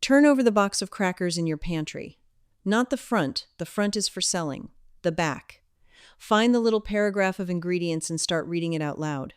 Turn over the box of crackers in your pantry. Not the front is for selling. The back. Find the little paragraph of ingredients and start reading it out loud.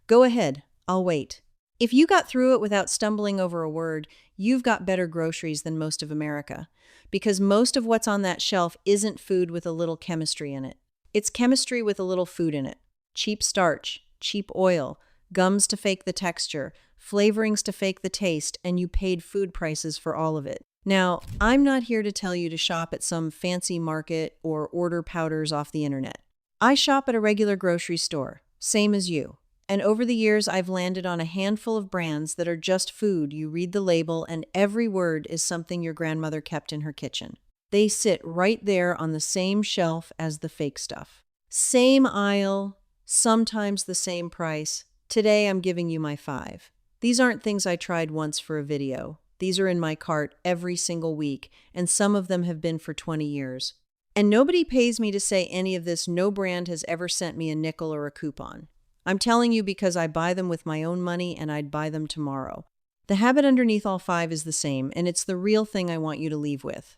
Go ahead, I'll wait. If you got through it without stumbling over a word, you've got better groceries than most of America, because most of what's on that shelf isn't food with a little chemistry in it. It's chemistry with a little food in it. Cheap starch, cheap oil, gums to fake the texture, flavorings to fake the taste, and you paid food prices for all of it. Now, I'm not here to tell you to shop at some fancy market or order powders off the internet. I shop at a regular grocery store, same as you. And over the years, I've landed on a handful of brands that are just food. You read the label, and every word is something your grandmother kept in her kitchen. They sit right there on the same shelf as the fake stuff. Same aisle, sometimes the same price. Today, I'm giving you my 5. These aren't things I tried once for a video. These are in my cart every single week, and some of them have been for 20 years. And nobody pays me to say any of this. No brand has ever sent me a nickel or a coupon. I'm telling you because I buy them with my own money and I'd buy them tomorrow. The habit underneath all 5 is the same, and it's the real thing I want you to leave with.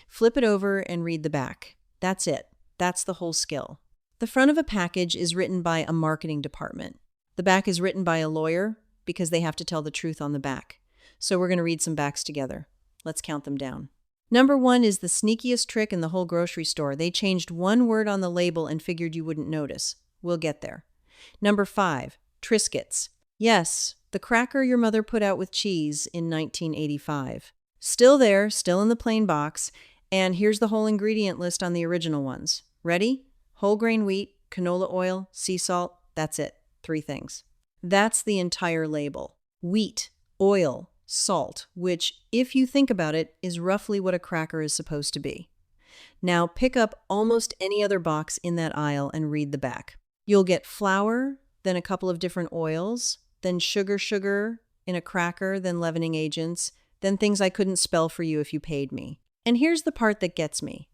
Flip it over and read the back. That's it. That's the whole skill. The front of a package is written by a marketing department. The back is written by a lawyer because they have to tell the truth on the back. So we're going to read some backs together. Let's count them down. Number 1 is the sneakiest trick in the whole grocery store. They changed one word on the label and figured you wouldn't notice. We'll get there. Number 5, Triscuits. Yes, the cracker your mother put out with cheese in 1985. Still there, still in the plain box, and here's the whole ingredient list on the original ones. Ready? Whole grain wheat, canola oil, sea salt, that's it. 3 things. That's the entire label. Wheat, oil, salt, which, if you think about it, is roughly what a cracker is supposed to be. Now pick up almost any other box in that aisle and read the back. You'll get flour, then a couple of different oils, then sugar in a cracker, then leavening agents, then things I couldn't spell for you if you paid me. And here's the part that gets me.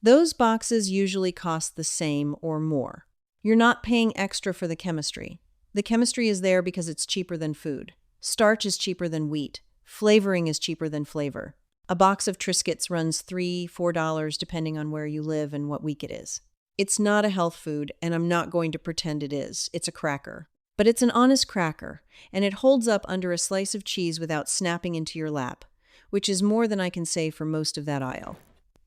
Those boxes usually cost the same or more. You're not paying extra for the chemistry. The chemistry is there because it's cheaper than food. Starch is cheaper than wheat. Flavoring is cheaper than flavor. A box of Triscuits runs $3, $4 depending on where you live and what week it is. It's not a health food, and I'm not going to pretend it is. It's a cracker. But it's an honest cracker, and it holds up under a slice of cheese without snapping into your lap, which is more than I can say for most of that aisle.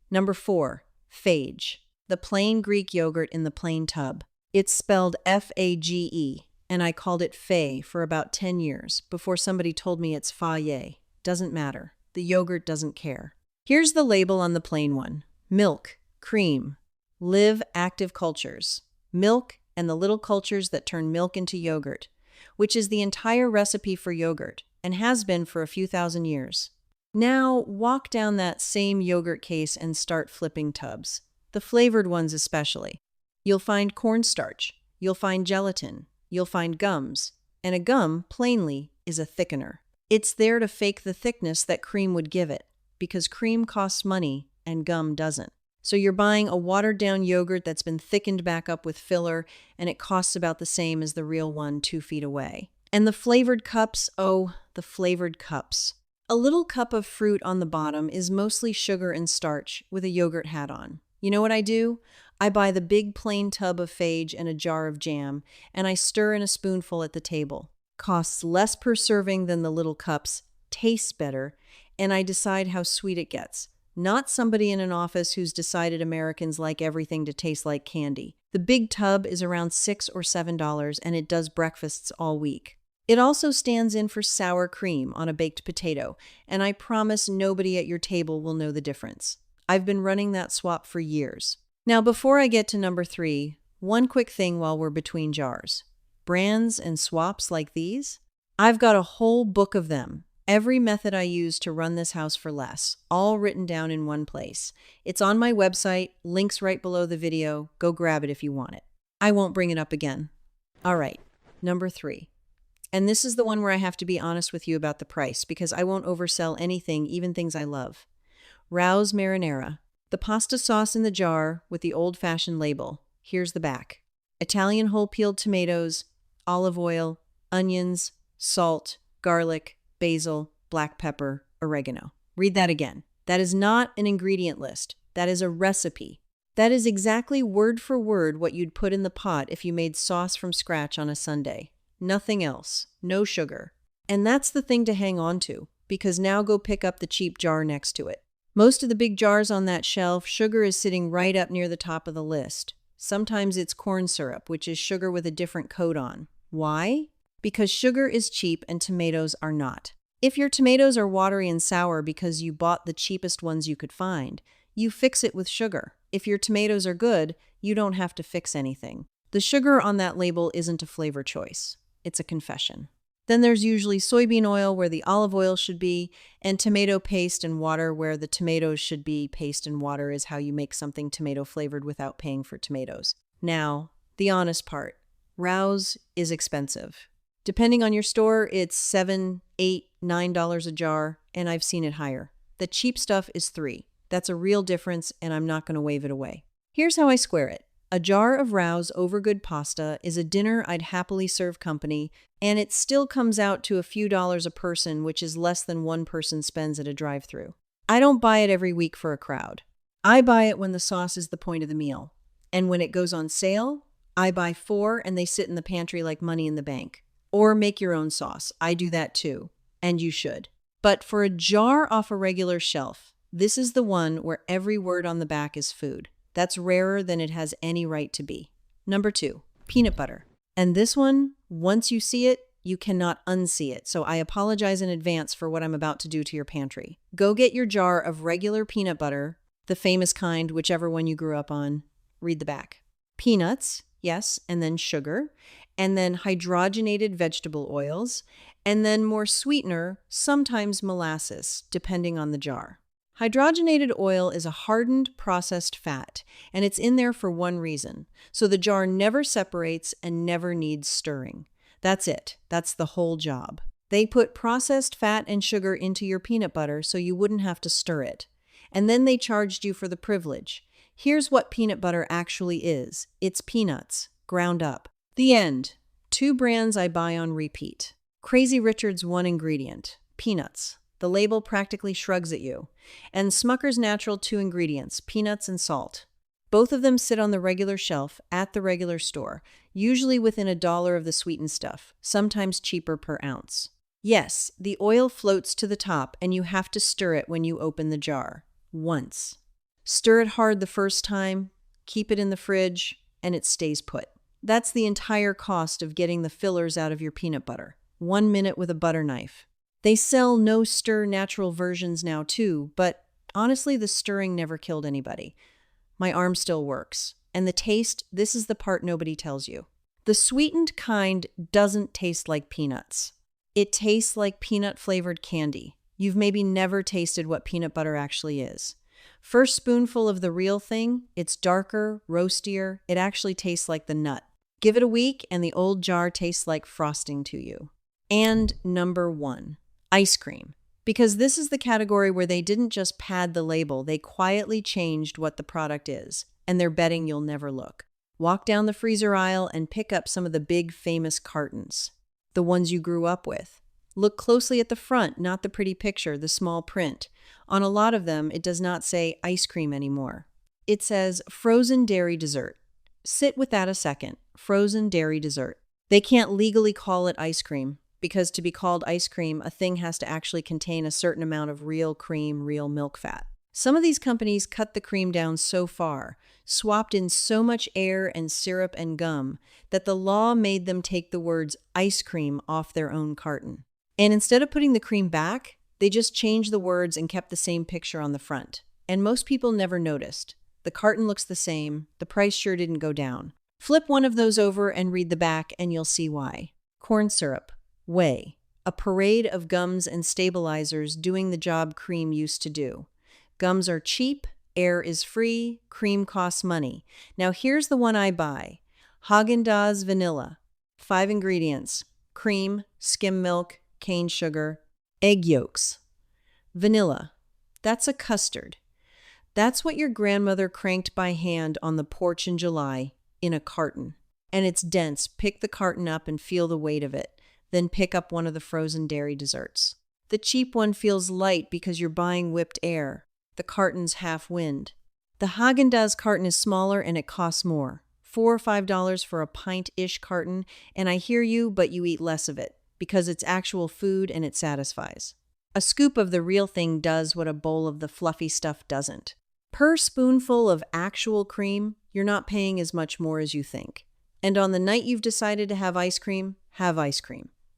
Number 4, Fage, the plain Greek yogurt in the plain tub. It's spelled F-A-G-E, and I called it Faye for about 10 years before somebody told me it's Fage. Doesn't matter. The yogurt doesn't care. Here's the label on the plain one. Milk, cream, live active cultures. Milk and the little cultures that turn milk into yogurt, which is the entire recipe for yogurt and has been for a few thousand years. Now walk down that same yogurt case and start flipping tubs, the flavored ones especially. You'll find cornstarch, you'll find gelatin, you'll find gums, and a gum, plainly, is a thickener. It's there to fake the thickness that cream would give it, because cream costs money and gum doesn't. So you're buying a watered-down yogurt that's been thickened back up with filler, and it costs about the same as the real one 2 feet away. And the flavored cups, oh, the flavored cups. A little cup of fruit on the bottom is mostly sugar and starch with a yogurt hat on. You know what I do? I buy the big plain tub of Fage and a jar of jam, and I stir in a spoonful at the table. Costs less per serving than the little cups, tastes better, and I decide how sweet it gets. Not somebody in an office who's decided Americans like everything to taste like candy. The big tub is around $6 or $7, and it does breakfasts all week. It also stands in for sour cream on a baked potato, and I promise nobody at your table will know the difference. I've been running that swap for years. Now, before I get to number 3, one quick thing while we're between jars. Brands and swaps like these? I've got a whole book of them. Every method I use to run this house for less, all written down in one place. It's on my website, links right below the video. Go grab it if you want it. I won't bring it up again. All right, number 3. And this is the one where I have to be honest with you about the price because I won't oversell anything, even things I love. Rao's Marinara, the pasta sauce in the jar with the old-fashioned label. Here's the back. Italian whole peeled tomatoes, olive oil, onions, salt, garlic, basil, black pepper, oregano. Read that again. That is not an ingredient list. That is a recipe. That is exactly word for word what you'd put in the pot if you made sauce from scratch on a Sunday. Nothing else. No sugar. And that's the thing to hang on to, because now go pick up the cheap jar next to it. Most of the big jars on that shelf, sugar is sitting right up near the top of the list. Sometimes it's corn syrup, which is sugar with a different coat on. Why? Because sugar is cheap and tomatoes are not. If your tomatoes are watery and sour because you bought the cheapest ones you could find, you fix it with sugar. If your tomatoes are good, you don't have to fix anything. The sugar on that label isn't a flavor choice. It's a confession. Then there's usually soybean oil where the olive oil should be, and tomato paste and water where the tomatoes should be. Paste and water is how you make something tomato flavored without paying for tomatoes. Now, the honest part. Rouse is expensive. Depending on your store, it's $7, $8, $9 a jar, and I've seen it higher. The cheap stuff is $3. That's a real difference, and I'm not going to wave it away. Here's how I square it. A jar of Rouse Overgood pasta is a dinner I'd happily serve company, and it still comes out to a few dollars a person, which is less than one person spends at a drive-thru. I don't buy it every week for a crowd. I buy it when the sauce is the point of the meal. And when it goes on sale, I buy 4 and they sit in the pantry like money in the bank. Or make your own sauce. I do that too. And you should. But for a jar off a regular shelf, this is the one where every word on the back is food. That's rarer than it has any right to be. Number 2, peanut butter. And this one, once you see it, you cannot unsee it. So I apologize in advance for what I'm about to do to your pantry. Go get your jar of regular peanut butter, the famous kind, whichever one you grew up on. Read the back. Peanuts, yes, and then sugar, and then hydrogenated vegetable oils, and then more sweetener, sometimes molasses, depending on the jar. Hydrogenated oil is a hardened, processed fat, and it's in there for one reason, so the jar never separates and never needs stirring. That's it. That's the whole job. They put processed fat and sugar into your peanut butter so you wouldn't have to stir it. And then they charged you for the privilege. Here's what peanut butter actually is. It's peanuts, ground up. The end. 2 brands I buy on repeat. Crazy Richard's one ingredient, peanuts. The label practically shrugs at you. And Smucker's Natural 2 ingredients, peanuts and salt. Both of them sit on the regular shelf at the regular store, usually within $1 of the sweetened stuff, sometimes cheaper per ounce. Yes, the oil floats to the top and you have to stir it when you open the jar. Once. Stir it hard the first time, keep it in the fridge, and it stays put. That's the entire cost of getting the fillers out of your peanut butter. 1 minute with a butter knife. They sell no-stir natural versions now too, but honestly, the stirring never killed anybody. My arm still works. And the taste, this is the part nobody tells you. The sweetened kind doesn't taste like peanuts. It tastes like peanut-flavored candy. You've maybe never tasted what peanut butter actually is. First spoonful of the real thing, it's darker, roastier, it actually tastes like the nut. Give it a week and the old jar tastes like frosting to you. And number 1. Ice cream. Because this is the category where they didn't just pad the label, they quietly changed what the product is, and they're betting you'll never look. Walk down the freezer aisle and pick up some of the big famous cartons, the ones you grew up with. Look closely at the front, not the pretty picture, the small print. On a lot of them, it does not say ice cream anymore. It says frozen dairy dessert. Sit with that a second. Frozen dairy dessert. They can't legally call it ice cream, because to be called ice cream, a thing has to actually contain a certain amount of real cream, real milk fat. Some of these companies cut the cream down so far, swapped in so much air and syrup and gum, that the law made them take the words ice cream off their own carton. And instead of putting the cream back, they just changed the words and kept the same picture on the front. And most people never noticed. The carton looks the same, the price sure didn't go down. Flip one of those over and read the back and you'll see why. Corn syrup. Whey. A parade of gums and stabilizers doing the job cream used to do. Gums are cheap, air is free, cream costs money. Now here's the one I buy. Haagen-Dazs Vanilla. 5 ingredients. Cream, skim milk, cane sugar, egg yolks. Vanilla. That's a custard. That's what your grandmother cranked by hand on the porch in July, in a carton. And it's dense. Pick the carton up and feel the weight of it. Then pick up one of the frozen dairy desserts. The cheap one feels light because you're buying whipped air. The carton's half-wind. The Haagen-Dazs carton is smaller and it costs more. $4 or $5 for a pint-ish carton, and I hear you, but you eat less of it, because it's actual food and it satisfies. A scoop of the real thing does what a bowl of the fluffy stuff doesn't. Per spoonful of actual cream, you're not paying as much more as you think. And on the night you've decided to have ice cream,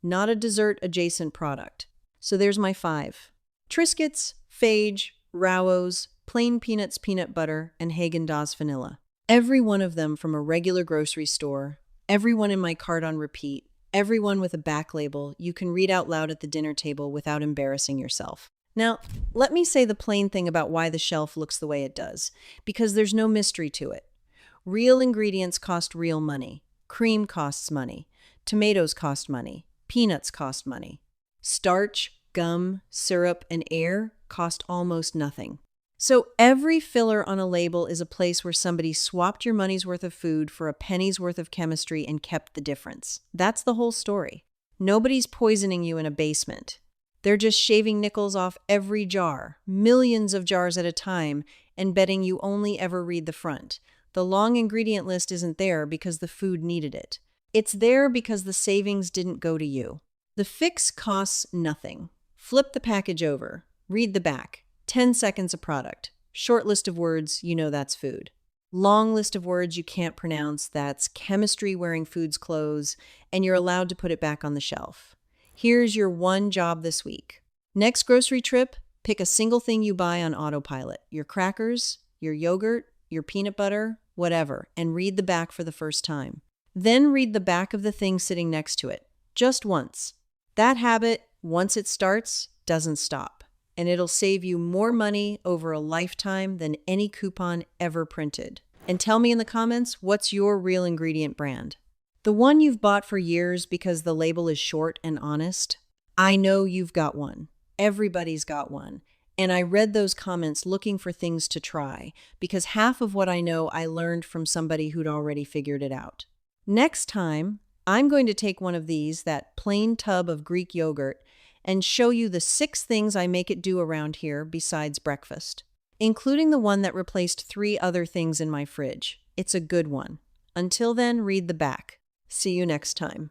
not a dessert-adjacent product. So there's my 5. Triscuits, Fage, Rowos, plain peanuts peanut butter, and Haagen-Dazs vanilla. Every one of them from a regular grocery store, every one in my cart on repeat, every one with a back label you can read out loud at the dinner table without embarrassing yourself. Now, let me say the plain thing about why the shelf looks the way it does, because there's no mystery to it. Real ingredients cost real money. Cream costs money. Tomatoes cost money. Peanuts cost money. Starch, gum, syrup, and air cost almost nothing. So every filler on a label is a place where somebody swapped your money's worth of food for a penny's worth of chemistry and kept the difference. That's the whole story. Nobody's poisoning you in a basement. They're just shaving nickels off every jar, millions of jars at a time, and betting you only ever read the front. The long ingredient list isn't there because the food needed it. It's there because the savings didn't go to you. The fix costs nothing. Flip the package over. Read the back. 10 seconds a product. Short list of words, you know that's food. Long list of words you can't pronounce, that's chemistry wearing food's clothes, and you're allowed to put it back on the shelf. Here's your one job this week. Next grocery trip, pick a single thing you buy on autopilot. Your crackers, your yogurt, your peanut butter, whatever, and read the back for the first time. Then read the back of the thing sitting next to it. Just once. That habit, once it starts, doesn't stop. And it'll save you more money over a lifetime than any coupon ever printed. And tell me in the comments, what's your real ingredient brand? The one you've bought for years because the label is short and honest? I know you've got one. Everybody's got one. And I read those comments looking for things to try, because half of what I know I learned from somebody who'd already figured it out. Next time, I'm going to take one of these, that plain tub of Greek yogurt, and show you the 6 things I make it do around here besides breakfast, including the one that replaced 3 other things in my fridge. It's a good one. Until then, read the back. See you next time.